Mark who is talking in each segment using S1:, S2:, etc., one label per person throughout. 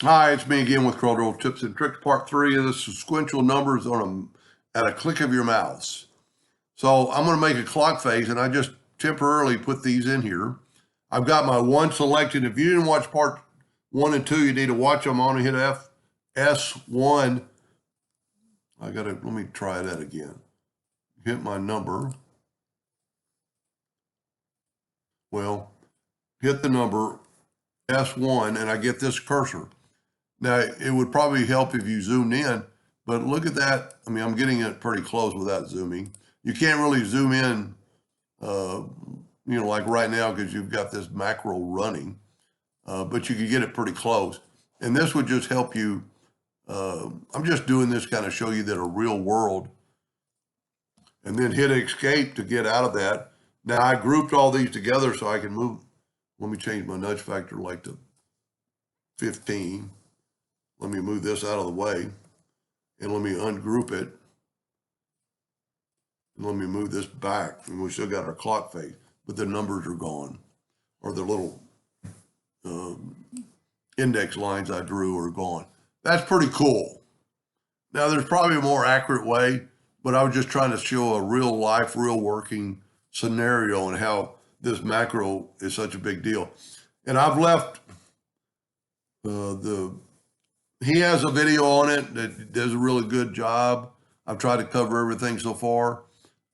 S1: Hi, it's me again with Corel Tips and Tricks, part 3 of this sequential numbers at a click of your mouse. So I'm going to make a clock phase, and I just temporarily put these in here. I've got my 1 selected. If you didn't watch part 1 and 2, you need to watch them. I'm going to hit S1. Let me try that again. Hit my number. Well, hit the number S1, and I get this cursor. Now, it would probably help if you zoomed in, but look at that. I mean, I'm getting it pretty close without zooming. You can't really zoom in, like right now because you've got this macro running, but you could get it pretty close. And this would just help you. I'm just doing this kind of show you that a real world, and then hit escape to get out of that. Now, I grouped all these together so I can move. Let me change my nudge factor like to 15. Let me move this out of the way, and let me ungroup it. And let me move this back, and we still got our clock phase, but the numbers are gone, or the little index lines I drew are gone. That's pretty cool. Now, there's probably a more accurate way, but I was just trying to show a real life, real working scenario and how this macro is such a big deal. And I've left he has a video on it that does a really good job. I've tried to cover everything so far,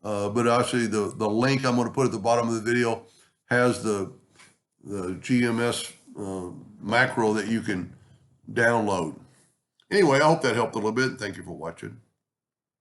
S1: but actually the link I'm going to put at the bottom of the video has the GMS macro that you can download. Anyway, I hope that helped a little bit. Thank you for watching.